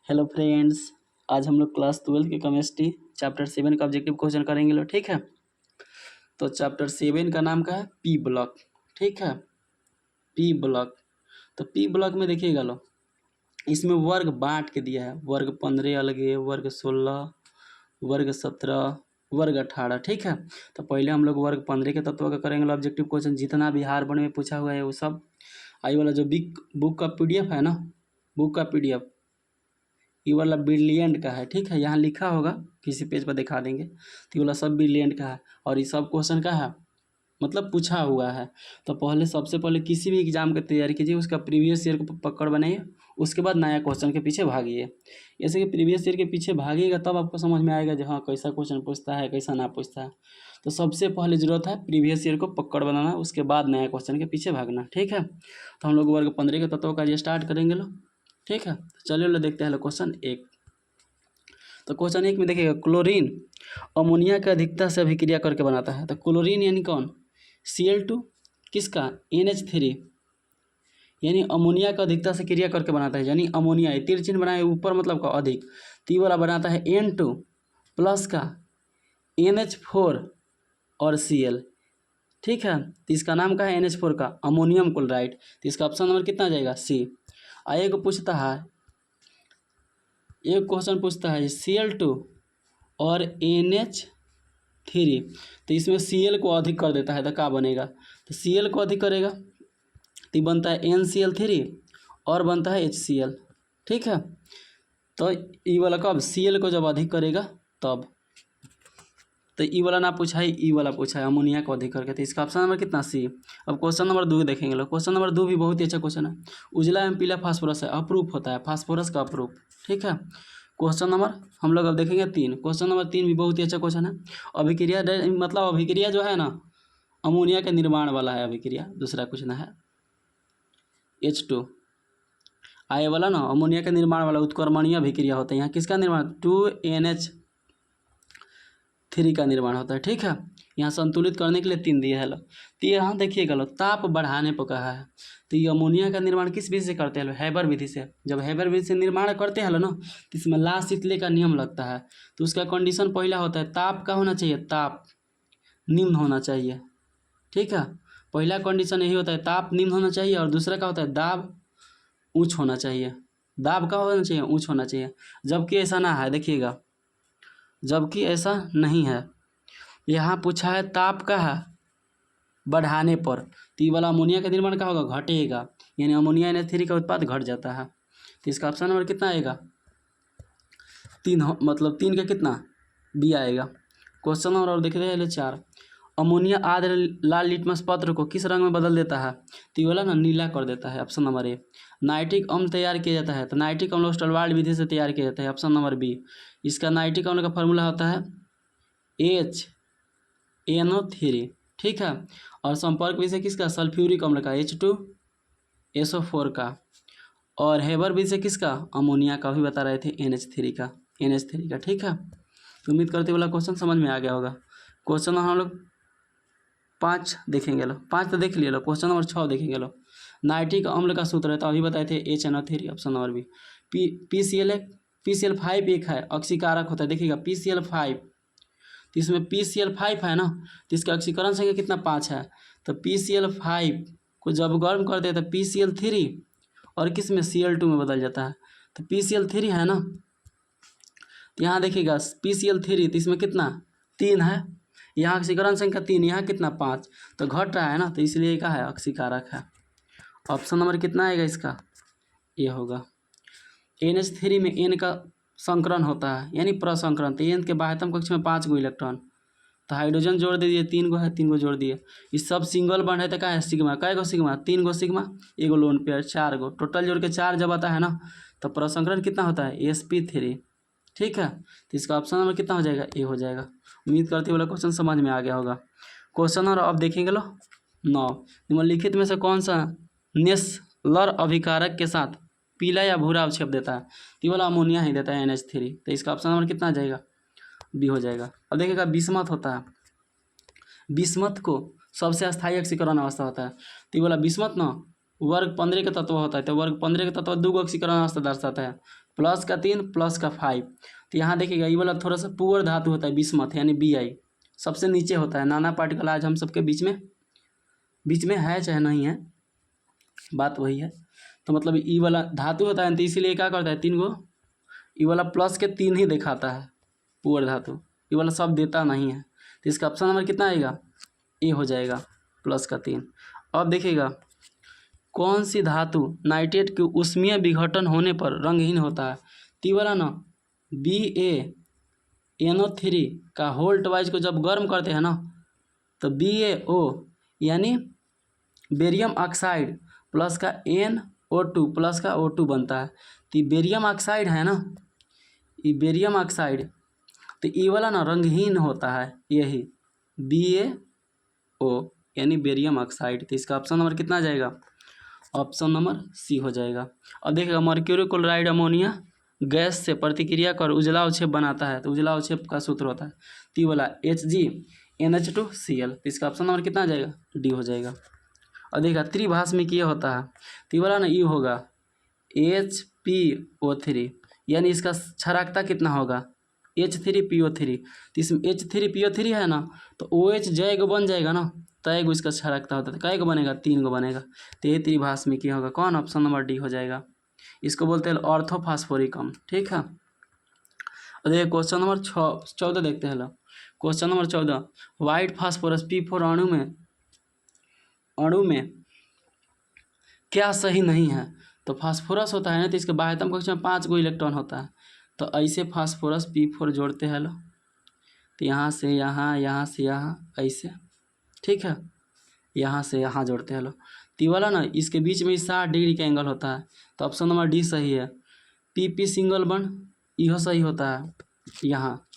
Hello friends, आज हम लोग क्लास 12 की केमिस्ट्री चैप्टर 7 का ऑब्जेक्टिव क्वेश्चन करेंगे लो। ठीक है, तो चैप्टर 7 का नाम का है पी ब्लॉक। ठीक है, पी ब्लॉक। तो पी ब्लॉक में देखिएगा लो, इसमें वर्ग बांट के दिया है। वर्ग 15 अलग है, वर्ग 16, वर्ग 17, वर्ग 18। ठीक है, तो पहले हम लोग वर्ग 15 के तत्वों का करेंगे ऑब्जेक्टिव क्वेश्चन। जितना भी हार बने में पूछा हुआ है वो सब आई वाला जो बिग बुक का पीडीएफ है ना, बुक का पीडीएफ ये वाला ब्रिलियंट का है। ठीक है, यहाँ लिखा होगा, किसी पेज पर दिखा देंगे। तो ये वाला सब ब्रिलियंट का है और ये सब क्वेश्चन का है, मतलब पूछा हुआ है। तो पहले सबसे पहले किसी भी एग्जाम की तैयारी कीजिए, उसका प्रीवियस ईयर को पकड़ बनाइए, उसके बाद नया क्वेश्चन के पीछे भागिए। जैसे कि प्रीवियस ईयर के पीछे भागिएगा तब आपको समझ में आएगा जो हाँ कैसा क्वेश्चन पूछता है कैसा ना पूछता है। तो सबसे पहले जरूरत है प्रीवियस ईयर को पकड़ बनाना, उसके बाद नया क्वेश्चन के पीछे भागना। ठीक है, तो हम लोग वर्ग 15 के तत्वों का ये स्टार्ट करेंगे लो। ठीक है, चलिए लो देखते हैं लो क्वेश्चन 1। तो क्वेश्चन 1 में देखिएगा, क्लोरीन अमोनिया की अधिकता से अभिक्रिया करके बनाता है। तो क्लोरीन यानी कौन? Cl2 किसका? NH3 यानी अमोनिया का अधिकता से क्रिया करके बनाता है, यानी अमोनिया तीर चिन्ह बनाए ऊपर मतलब का अधिक, तो ये वाला बनाता है N2 प्लस का NH4 और Cl। ठीक है, तो इसका नाम का है NH4 का अमोनियम क्लोराइड। तो इसका ऑप्शन नंबर कितना आ जाएगा? सी। आइए को पूछता है, एक क्वेश्चन पूछता है Cl2 और NH3, तो इसमें Cl को अधिक कर देता है तो क्या बनेगा? तो Cl को अधिक करेगा तो बनता है NCl3 और बनता है HCl। ठीक है, तो ई वाला कब? Cl को जब अधिक करेगा तब। तो ई वाला ना पूछा है, ई वाला पूछा है अमोनिया को अधिक करके। तो इसका ऑप्शन नंबर कितना? सी। अब क्वेश्चन नंबर 2 देखेंगे लोग। क्वेश्चन नंबर 2 भी बहुत ही अच्छा क्वेश्चन है। उजला एवं पीला फास्फोरस है, अप्रूफ होता है, फास्फोरस का अप्रूफ। ठीक है, क्वेश्चन नंबर हम लोग अब देखेंगे 3। क्वेश्चन नंबर 3 भी बहुत ही अच्छा क्वेश्चन है। अभिक्रिया मतलब अभिक्रिया जो है ना, अमोनिया के निर्माण वाला है अभिक्रिया, दूसरा कुछ ना है। H2 आए वाला ना अमोनिया के निर्माण वाला उत्क्रमणीय अभिक्रिया होता है। यहाँ किसका निर्माण? 2NH3 का निर्माण होता है। ठीक है, यहाँ संतुलित करने के लिए 3 दिया है लो। तो यहाँ देखिएगा लो, ताप बढ़ाने पर कहा है। तो ये अमोनिया का निर्माण किस विधि से करते हैं लो? हैबर विधि से। जब हैबर विधि से निर्माण करते हैं लो ना, तो इसमें ला शीतले का नियम लगता है। तो उसका कंडीशन पहला होता है ताप का होना चाहिए, ताप निम्न होना चाहिए। ठीक है, पहला कंडीशन यही होता है, ताप निम्न होना चाहिए, और दूसरा का होता है दाब ऊंच होना चाहिए। दाब का होना चाहिए? ऊंच होना चाहिए। जबकि ऐसा ना है, देखिएगा, जबकि ऐसा नहीं है। यहाँ पूछा है ताप का है बढ़ाने पर, तो ये वाला अमोनिया का निर्माण का होगा? घटेगा, यानी अमोनिया NH3 का उत्पाद घट जाता है। तो इसका ऑप्शन नंबर कितना आएगा? 3, मतलब 3 का कितना? बी आएगा। क्वेश्चन नंबर और देख रहे हैं 4। अमोनिया आर्द्र लाल लिटमस पत्र को किस रंग में बदल देता है? तो ये वाला ना नीला कर देता है, ऑप्शन नंबर ए। नाइट्रिक अम्ल तैयार किया जाता है, तो नाइट्रिक अम्ल स्टलवार्ड विधि से तैयार किया जाता है, ऑप्शन नंबर बी। इसका नाइट्रिक अम्ल का फॉर्मूला होता है HNO3। ठीक है, और संपर्क विधि से किसका? सल्फ्यूरिक अम्ल का, H2SO4 का। और हेबर विधि से किसका? अमोनिया का, भी बता रहे थे NH3 का, NH3 का। ठीक है, तो उम्मीद करते वाला क्वेश्चन समझ में आ गया होगा। क्वेश्चन हम लोग 5 देखेंगे लो, 5 तो देख लिए लो। क्वेश्चन नंबर 6 देखेंगे लो। नाइट्रिक अम्ल का सूत्र है, तो अभी बताए थे HNO3, option number B. PCl5 एक है, ऑक्सीकारक होता है। देखिएगा PCl5, तो इसमें PCl5 है ना, तो इसका ऑक्सीकरण संख्या कितना? 5 है। तो PCl5 को जब गर्म करते हैं तो PCl3 और किस में? Cl2 में बदल जाता है। तो PCl3 है ना, तो यहाँ देखिएगा PCl3, तो इसमें कितना? 3 है। यहाँ ऑक्सीकरण संख्या 3, यहाँ कितना? 5, तो घट रहा है ना, तो इसलिए क्या है? ऑक्सीकारक है। ऑप्शन नंबर कितना आएगा इसका? ये होगा। NH3 में N का संकरण होता है, यानी प्रसंकरण। तो N के बाह्यतम कक्ष में 5 गो इलेक्ट्रॉन, तो हाइड्रोजन जोड़ दीजिए, 3 गो है, 3 गो जोड़ दिए। इस सब सिंगल बॉन्ड है तो क्या है? सिग्मा। कै गो सिग्मा? 3 गो सिग्मा, एगो लोन पेयर, 4 गो, टोटल जोड़ के 4 जब आता है ना, तो प्रसंकरण कितना होता है? sp3। ठीक है, तो इसका ऑप्शन नंबर कितना हो जाएगा? ए हो जाएगा। उम्मीद करते वाला क्वेश्चन समझ में आ गया होगा। क्वेश्चन और अब देखेंगे लो 9। निम्नलिखित में से कौन सा नेस्लर अभिकारक के साथ पीला या भूरा अवक्षेप देता है? तो वाला अमोनिया ही देता है, NH3। तो इसका ऑप्शन नंबर कितना आ जाएगा? बी हो जाएगा। अब देखिएगा बिस्मथ होता है, बिस्मथ को सबसे अस्थायी ऑक्सीकरण अवस्था होता है। तो ये वाला बिस्मथ ना वर्ग 15 का तत्व होता है, तो वर्ग 15 का तत्व 2 को ऑक्सीकरण अवस्था दर्शाता है, प्लस का 3 प्लस का 5। तो यहाँ देखिएगा ये वाला थोड़ा सा पुअर धातु होता है, बिस्मथ यानी Bi सबसे नीचे होता है। नाना पार्टिकल आज हम सबके बीच में है चाहे नहीं है, बात वही है। तो मतलब ई वाला धातु होता है, तो इसीलिए क्या करता है 3 को, ई वाला प्लस के 3 ही दिखाता है पुअर धातु, ये वाला सब देता नहीं है। तो इसका ऑप्शन नंबर कितना आएगा, ए हो जाएगा, प्लस का 3। अब देखिएगा कौन सी धातु नाइट्रेट के ऊष्मीय विघटन होने पर रंगहीन होता है। तो ये वाला ना BaNO3 का होल्ट वाइज को जब गर्म करते हैं ना, तो BaO यानी बेरियम ऑक्साइड प्लस का NO2 प्लस का O2 बनता है। तो ये बेरियम ऑक्साइड है ना, ये बेरियम ऑक्साइड, तो ये वाला ना रंगहीन होता है, यही BaO यानी बेरियम ऑक्साइड। तो इसका ऑप्शन नंबर कितना आ जाएगा, ऑप्शन नंबर सी हो जाएगा। अब देखिएगा मर्क्यूरी क्लोराइड अमोनिया गैस से प्रतिक्रिया कर उजला अवक्षेप बनाता है, तो उजला अवक्षेप का सूत्र होता है ती वाला HgNH2Cl। तो इसका ऑप्शन नंबर कितना आ जाएगा, डी हो जाएगा। और देखिएगा त्रिभाषमिकीय होता है, तो वाला ना ई होगा HPO3, यानी इसका क्षारकता कितना होगा H3PO3। तो इसमें H3PO3 है ना, तो OH जय गो बन जाएगा ना, तय गो इसका क्षारकता होता है, कै गो बनेगा 3 गो बनेगा। तो ये त्रिभाषमिकीय होगा, कौन, ऑप्शन नंबर डी हो जाएगा। इसको बोलते हैं ऑर्थोफॉस्फोरिकम, ठीक है। और देखिए क्वेश्चन नंबर 14 देखते हैं। Question number 14, white phosphorus P4 अणु में क्या सही नहीं है। तो फास्फोरस होता है ना, तो इसके बाह्यतम कक्ष में 5 गो इलेक्ट्रॉन होता है, तो ऐसे फास्फोरस P4 जोड़ते हैं लो, तो यहाँ से यहाँ, यहाँ से यहाँ, ऐसे, ठीक है, यहाँ से यहाँ जोड़ते हैं लो। तो वाला ना इसके बीच में 60 डिग्री का एंगल होता है, तो ऑप्शन नंबर डी सही है। PP सिंगल बॉन्ड यह सही होता है यहाँ,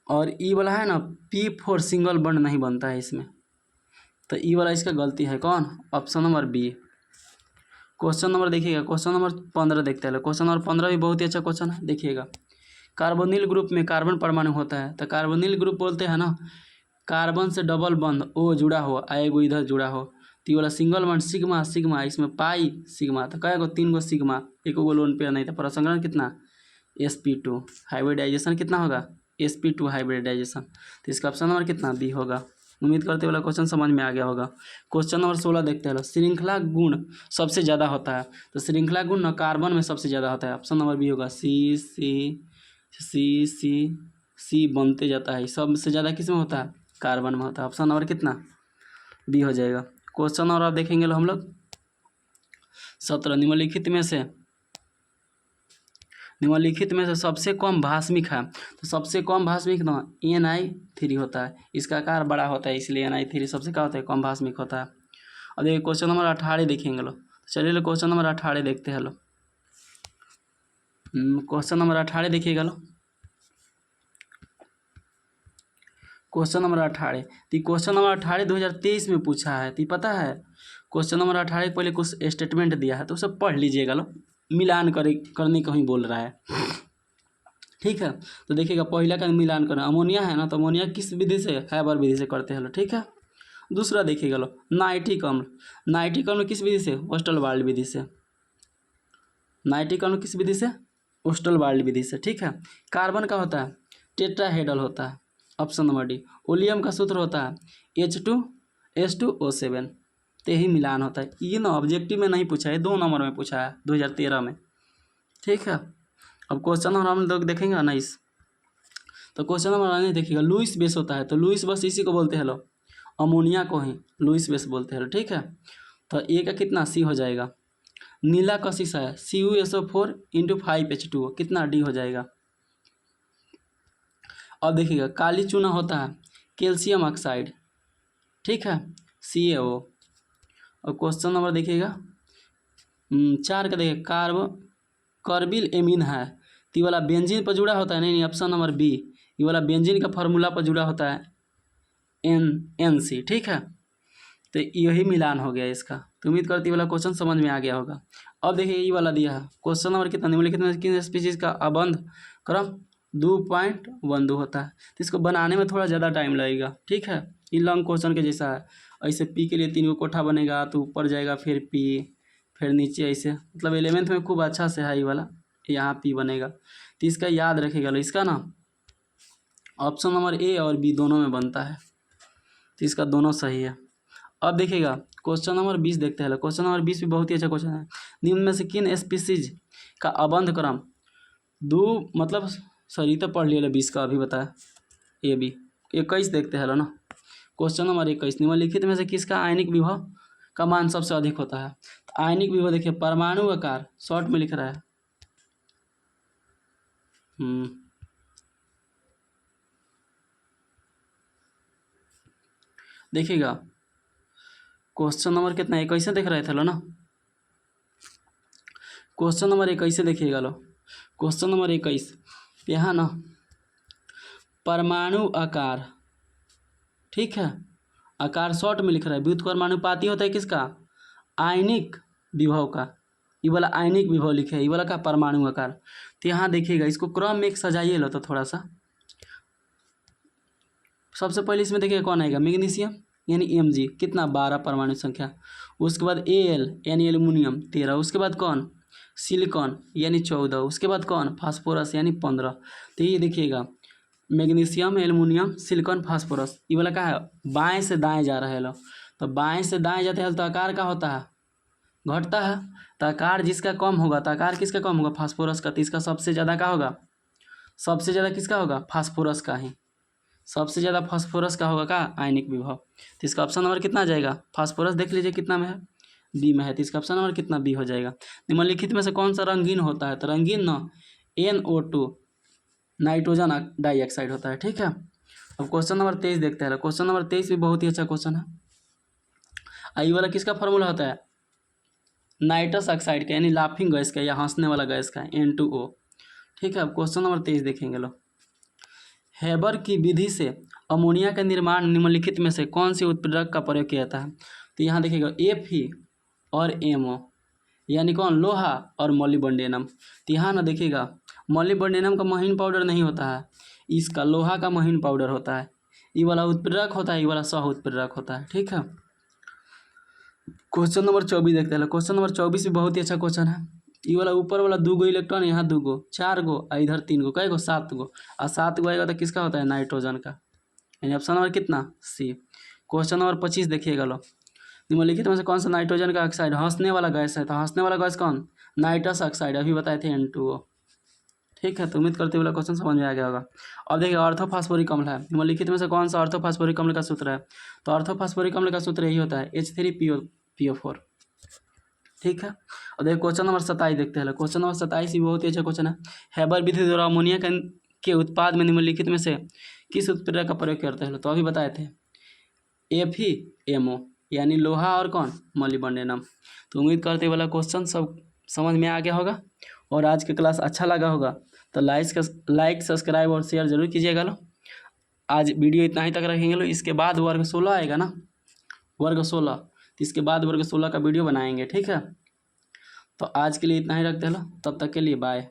और ई वाला है ना P4 सिंगल बॉन्ड नहीं बनता है इसमें, तो ई वाला इसका गलती है, कौन, option number B. Question number देखिएगा, क्वेश्चन नंबर 15 देखते हैं। क्वेश्चन नंबर 15 भी बहुत ही अच्छा क्वेश्चन है, देखिएगा। कार्बोनिल ग्रुप में कार्बन परमाणु होता है, तो कार्बोनिल ग्रुप बोलते हैं ना कार्बन से डबल बंध O जुड़ा हो, एगो इधर जुड़ा हो, तो ये वाला सिंगल बॉन्ड सिग्मा सिग्मा, इसमें पाई सिग्मा, तो कै गो 3 गो सिग्मा, एक गो लोन पेयर नहीं था। प्रसंकरण कितना sp2, हाइब्रिडाइजेशन कितना होगा sp2 हाइब्रिडाइजेशन। तो इसका ऑप्शन नंबर कितना बी होगा। उम्मीद करते वाला क्वेश्चन समझ में आ गया होगा। क्वेश्चन नंबर 16 देखते हैं। श्रृंखला गुण सबसे ज़्यादा होता है, तो श्रृंखला गुण ना कार्बन में सबसे ज़्यादा होता है, ऑप्शन नंबर बी होगा। सी सी सी सी सी बनते जाता है, सबसे ज़्यादा किस में होता है, कार्बन में होता है, ऑप्शन नंबर कितना बी हो जाएगा। क्वेश्चन नंबर आप देखेंगे हम लोग 17, निम्नलिखित में से सबसे कम भास्मिक है, तो सबसे कम भास्मिक ना Ni3 होता है, इसका आकार बड़ा होता है इसलिए Ni3 सबसे क्या होता है, कम भास्मिक होता है। और देखिए क्वेश्चन नंबर 18 देखेंगे लो, चलिए लो क्वेश्चन नंबर 18 देखते हैं लो। क्वेश्चन नंबर 18 देखिएगा लो, क्वेश्चन नंबर 18, तो क्वेश्चन नंबर 18 2023 में पूछा है, तो पता है क्वेश्चन नंबर 18 पहले कुछ स्टेटमेंट दिया है, तो उसे पढ़ लीजिएगा लो, मिलान करने को ही बोल रहा है, ठीक है। तो देखिएगा पहला का मिलान करना, अमोनिया है ना, तो अमोनिया किस विधि से, हैबर विधि से करते हैं लो, ठीक है। दूसरा देखिएगा लो नाइट्रिक अम्ल किस विधि से, ओस्टरवाल्ड विधि से, नाइट्रिक अम्ल किस विधि से, ओस्टरवाल्ड विधि से, ठीक है। कार्बन का होता है टेट्राहेड्रल होता है, ऑप्शन नंबर डी। ओलियम का सूत्र होता है H2S2O7, तो यही मिलान होता है। ये ना ऑब्जेक्टिव में नहीं पूछा है, 2 नंबर में पूछा है 2013 में, ठीक है। अब क्वेश्चन नंबर हम लोग देखेंगे 19, तो क्वेश्चन नंबर 19 देखिएगा, लुईस बेस होता है, तो लुईस बस इसी को बोलते हैं लो, अमोनिया को ही लुईस बेस बोलते हैं लो, ठीक है। तो ए का कितना सी हो जाएगा। नीला का शीशा है CuSO4 × 5H2O, कितना डी हो जाएगा। अब देखिएगा काली चूना होता है कैल्शियम ऑक्साइड, ठीक है, CaO। और क्वेश्चन नंबर देखिएगा 4 का देखिए कार्बिल एमीन है, तो ये वाला बेंजीन पर जुड़ा होता है, नहीं ऑप्शन नंबर बी, ये वाला बेंजीन का फार्मूला पर जुड़ा होता है NC, ठीक है। तो यही मिलान हो गया इसका। तो उम्मीद करती वाला क्वेश्चन समझ में आ गया होगा। अब देखिए ये वाला दिया है क्वेश्चन नंबर कितना, निम्नलिखित में किन स्पीशीज का अबंध क्रम 2.12 होता है, तो इसको बनाने में थोड़ा ज़्यादा टाइम लगेगा, ठीक है, ये लॉन्ग क्वेश्चन के जैसा है। ऐसे पी के लिए 3 गो कोठा बनेगा, तो ऊपर जाएगा फिर पी, फिर नीचे ऐसे, मतलब 11th में खूब अच्छा से है ये वाला, यहाँ पी बनेगा। तो इसका याद रखेगा लो, इसका ना ऑप्शन नंबर ए और बी दोनों में बनता है, तो इसका दोनों सही है। अब देखिएगा क्वेश्चन नंबर 20 देखते हैं। क्वेश्चन नंबर 20 भी बहुत ही अच्छा क्वेश्चन है। निम्न में से किन स्पीसीज का अबंध क्रम मतलब सॉरी तो पढ़ लिया 20 का, अभी बताया ए बी। 21 देखते हैं ना, क्वेश्चन नंबर 21, निम्नलिखित में से किसका आयनिक विभव का मान सबसे अधिक होता है। तो आयनिक विभव देखिए परमाणु आकार, शॉर्ट में लिख रहा है। देखिएगा क्वेश्चन नंबर कितना 21 देख रहे थे लो ना, क्वेश्चन नंबर 21 देखिएगा लो, क्वेश्चन नंबर 21 यहाँ ना परमाणु आकार, ठीक है, आकार शॉर्ट में लिख रहा है। व्युत्क्रमानुपाती होता है किसका, आयनिक विभव का, ये वाला आयनिक विभव लिखे है, ये वाला का परमाणु आकार। तो यहाँ देखिएगा इसको क्रम में एक सजाइए लो तो थोड़ा सा। सबसे पहले इसमें देखिए कौन आएगा, मैग्नीशियम यानी Mg कितना 12 परमाणु संख्या, उसके बाद Al यानी एल्युमिनियम 13, उसके बाद कौन सिलिकॉन यानी 14, उसके बाद कौन फास्फोरस यानी 15। तो ये देखिएगा मैग्नीशियम एल्युमिनियम सिलिकॉन फास्फोरस, ये वाला का है बाएं से दाएं जा रहा है लो, तो बाएं से दाएं जाते हैं तो आकार का होता है घटता है, तो आकार जिसका कम होगा, तो आकार किसका कम होगा फास्फोरस का, तो इसका सबसे ज़्यादा का होगा, सबसे ज़्यादा किसका होगा फास्फोरस का ही, सबसे ज़्यादा फास्फोरस का होगा का आयनिक विभव। तो इसका ऑप्शन नंबर कितना जाएगा, फास्फोरस देख लीजिए कितना में है, बी में है, तो इसका ऑप्शन नंबर कितना बी हो जाएगा। निम्नलिखित में से कौन सा रंगीन होता है, तो रंगीन ना NO2 नाइट्रोजन डाइऑक्साइड होता है, ठीक है। अब क्वेश्चन नंबर 23 देखते हैं। क्वेश्चन नंबर 23 भी बहुत ही अच्छा क्वेश्चन है। आई वाला किसका फॉर्मूला होता है, नाइट्रस ऑक्साइड का यानी लाफिंग गैस का या हंसने वाला गैस का N2O, ठीक है। अब क्वेश्चन नंबर 23 देखेंगे लो, हेबर की विधि से अमोनिया का निर्माण निम्नलिखित में से कौन सी उत्प्रेरक का प्रयोग किया जाता है। तो यहाँ देखिएगा Fe और MO यानी कौन लोहा और मोलिब्डेनम। तो यहाँ ना देखिएगा मोलिब्डेनम का महीन पाउडर नहीं होता है, इसका लोहा का महीन पाउडर होता है, ये वाला उत्प्रेरक होता है, ये वाला सह उत्प्रेरक होता है, ठीक है। क्वेश्चन नंबर 24 देखते हैं। क्वेश्चन नंबर 24 भी बहुत ही अच्छा क्वेश्चन है। ये वाला ऊपर वाला 2 गो इलेक्ट्रॉन, यहाँ 2 गो 4 गो, इधर 3 गो, कई गो 7 गो, और 7 गो आएगा तो किसका होता है नाइट्रोजन का, यानी ऑप्शन नंबर कितना सी। क्वेश्चन नंबर 25 देखिएगा लो, निम्नलिखित में से कौन सा नाइट्रोजन का ऑक्साइड हंसने वाला गैस है, तो हंसने वाला गैस कौन नाइट्रस ऑक्साइड, अभी बताए थे N2O, ठीक है। तो उम्मीद करते हुए क्वेश्चन समझ में आ गया होगा। अब देखिए ऑर्थोफॉस्फोरिक अम्ल है, निम्नलिखित में से कौन सा ऑर्थोफॉस्फोरिक अम्ल का सूत्र है, तो ऑर्थोफॉस्फोरिक अम्ल का सूत्र यही होता है H3PO4, ठीक है। और देखिए क्वेश्चन नंबर 27 देखते हैं। क्वेश्चन नंबर 27 भी बहुत ही अच्छा क्वेश्चन है। हेबर विधि द्वारा अमोनिया के उत्पाद में निम्नलिखित में से किस उत्प्रेरक का प्रयोग करते हैं, तो अभी बताए थे FeMO यानी लोहा और कौन मोलिब्डेनम। तो उम्मीद करते वाला क्वेश्चन सब समझ में आ गया होगा, और आज की क्लास अच्छा लगा होगा तो लाइक सब्सक्राइब और शेयर जरूर कीजिएगा लो। आज वीडियो इतना ही तक रखेंगे लो, इसके बाद वर्ग 16 आएगा ना, वर्ग 16, तो इसके बाद वर्ग 16 का वीडियो बनाएंगे, ठीक है। तो आज के लिए इतना ही रखते हैं लो, तब तक के लिए बाय।